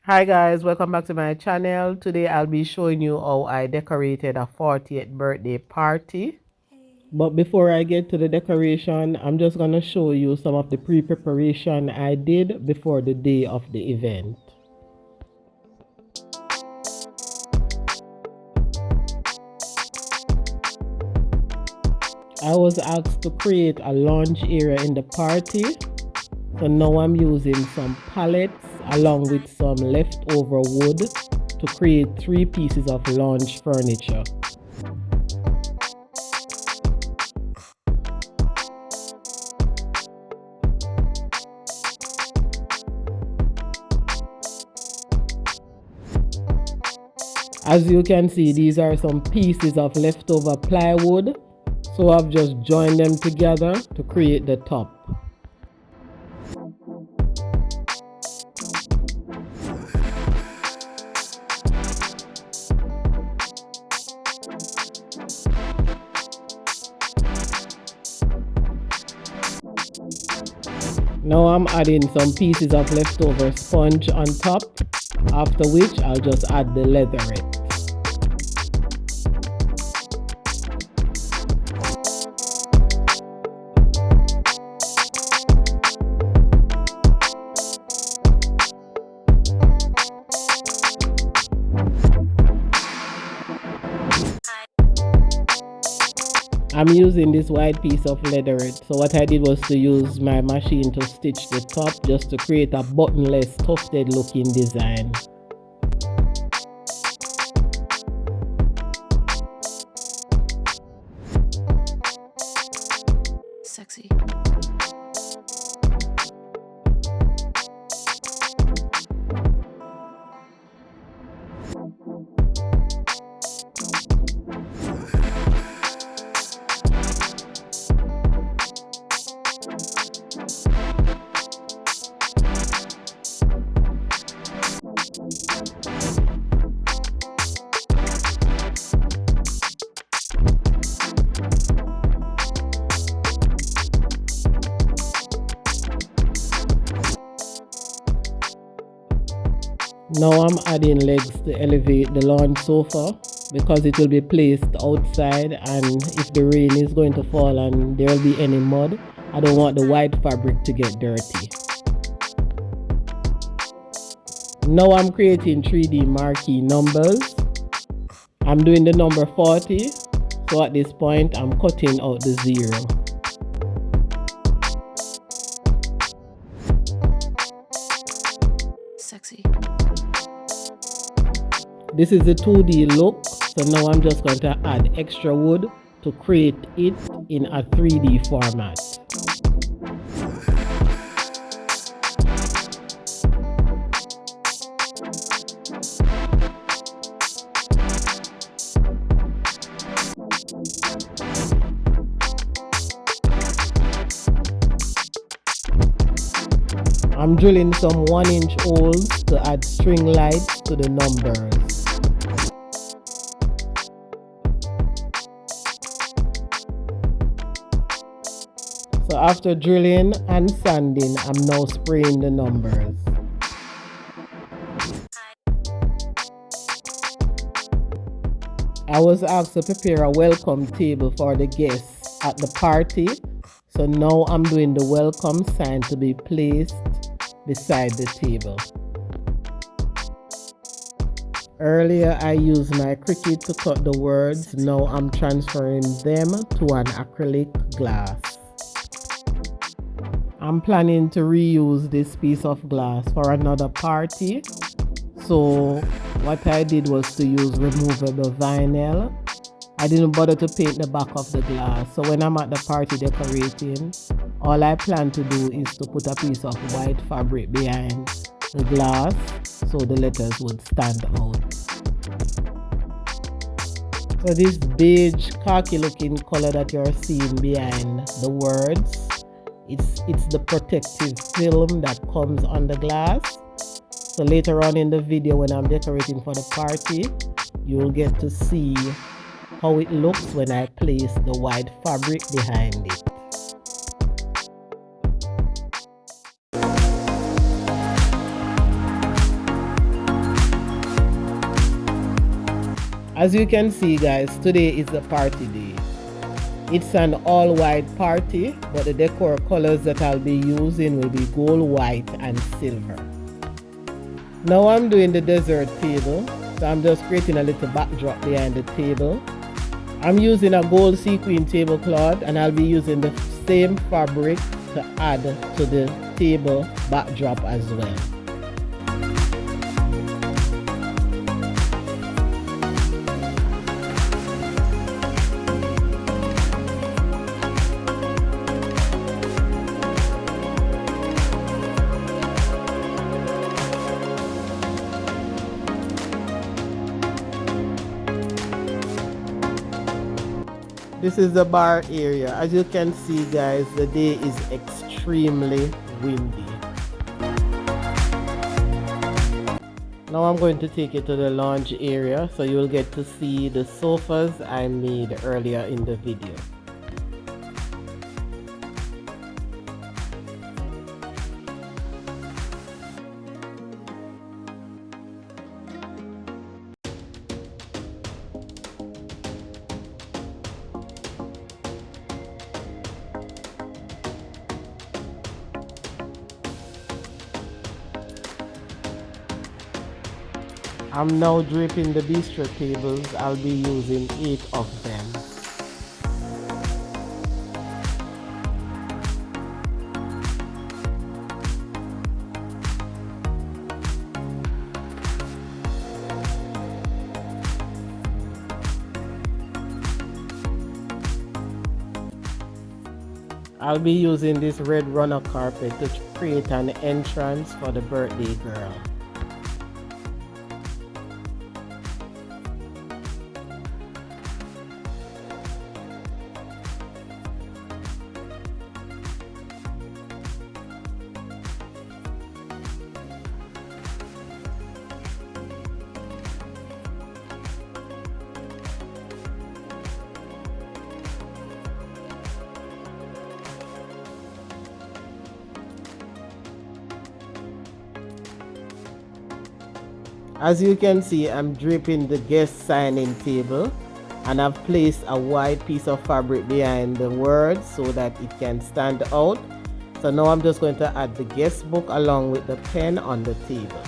Hi guys, welcome back to my channel. Today I'll be showing you how I decorated a 40th birthday party. But before I get to the decoration, I'm just going to show you some of the pre-preparation I did before the day of the event. I was asked to create a lounge area in the party. So now I'm using some pallets along with some leftover wood to create 3 pieces of lounge furniture. As you can see, these are some pieces of leftover plywood. So I've just joined them together to create the top. Now I'm adding some pieces of leftover sponge on top, after which I'll just add the leatherette. I'm using this white piece of leatherette, so what I did was to use my machine to stitch the top just to create a buttonless tufted looking design. Sexy. Now I'm adding legs to elevate the lawn sofa because it will be placed outside, and if the rain is going to fall and there will be any mud, I don't want the white fabric to get dirty. Now I'm creating 3D marquee numbers. I'm doing the number 40, so at this point I'm cutting out the 0. Sexy. This is the 2D look, so now I'm just going to add extra wood to create it in a 3D format. I'm drilling some 1-inch holes to add string lights to the numbers. So after drilling and sanding, I'm now spraying the numbers. I was asked to prepare a welcome table for the guests at the party. So now I'm doing the welcome sign to be placed beside the table. Earlier I used my Cricut to cut the words. Now I'm transferring them to an acrylic glass. I'm planning to reuse this piece of glass for another party. So what I did was to use removable vinyl. I didn't bother to paint the back of the glass. So when I'm at the party decorating, all I plan to do is to put a piece of white fabric behind the glass so the letters would stand out. So this beige khaki looking color that you're seeing behind the words, it's the protective film that comes on the glass. So later on in the video when I'm decorating for the party, you'll get to see how it looks when I place the white fabric behind it. As you can see guys, today is a party day. It's an all white party, but the decor colors that I'll be using will be gold, white and silver. Now I'm doing the dessert table, so I'm just creating a little backdrop behind the table. I'm using a gold sequin tablecloth and I'll be using the same fabric to add to the table backdrop as well. This is the bar area. As you can see guys, the day is extremely windy. Now I'm going to take you to the lounge area so you'll get to see the sofas I made earlier in the video. I'm now draping the bistro tables. I'll be using 8 of them. I'll be using this red runner carpet to create an entrance for the birthday girl. As you can see, I'm draping the guest signing table and I've placed a white piece of fabric behind the words so that it can stand out. So now I'm just going to add the guest book along with the pen on the table.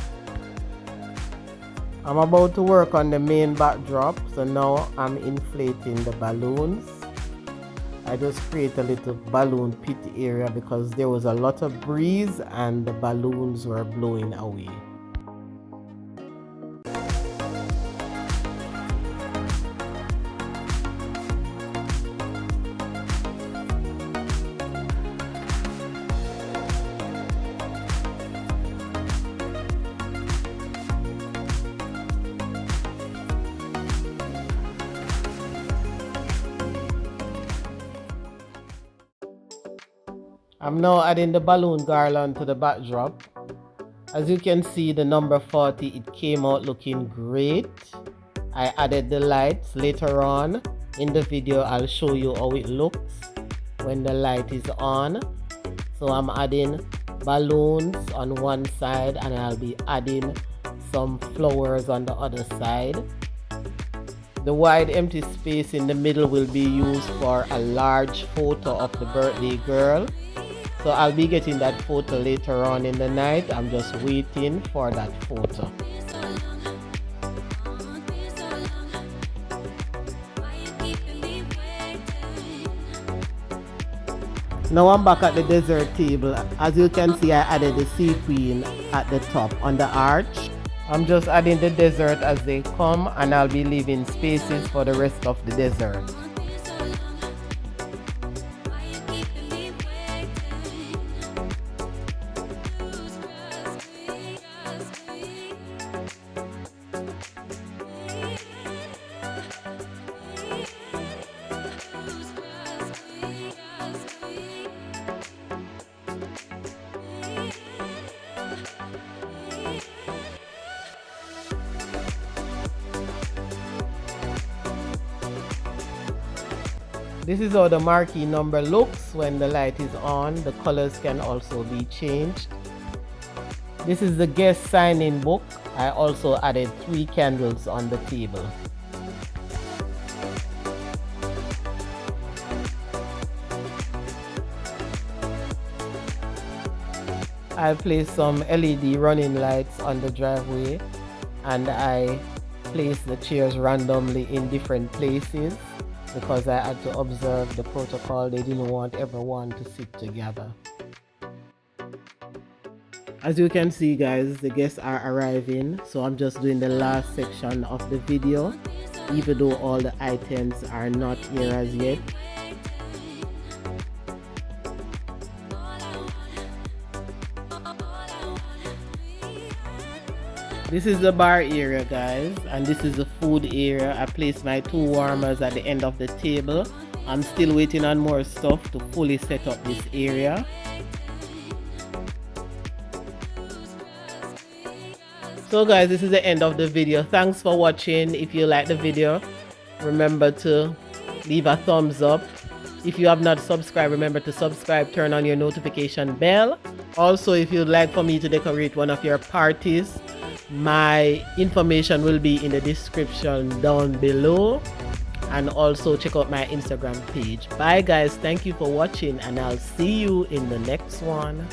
I'm about to work on the main backdrop, so now I'm inflating the balloons. I just create a little balloon pit area because there was a lot of breeze and the balloons were blowing away. I'm now adding the balloon garland to the backdrop. As you can see, the number 40, it came out looking great. I added the lights. Later on in the video, I'll show you how it looks when the light is on. So I'm adding balloons on one side and I'll be adding some flowers on the other side. The wide empty space in the middle will be used for a large photo of the birthday girl. So I'll be getting that photo later on in the night. I'm just waiting for that photo. Now I'm back at the dessert table. As you can see, I added the sequin at the top on the arch. I'm just adding the dessert as they come and I'll be leaving spaces for the rest of the dessert. This is how the marquee number looks when the light is on. The colors can also be changed. This is the guest sign-in book. I also added 3 candles on the table. I placed some LED running lights on the driveway, and I placed the chairs randomly in different places because I had to observe the protocol. They didn't want everyone to sit together. As you can see, guys, the guests are arriving, so I'm just doing the last section of the video, even though all the items are not here as yet. This is the bar area, guys, and this is the food area. I placed my 2 warmers at the end of the table. I'm still waiting on more stuff to fully set up this area. So guys, this is the end of the video. Thanks for watching. If you like the video, remember to leave a thumbs up. If you have not subscribed, remember to subscribe, turn on your notification bell. Also, if you'd like for me to decorate one of your parties, my information will be in the description down below, and also check out my Instagram page. Bye guys, thank you for watching, and I'll see you in the next one.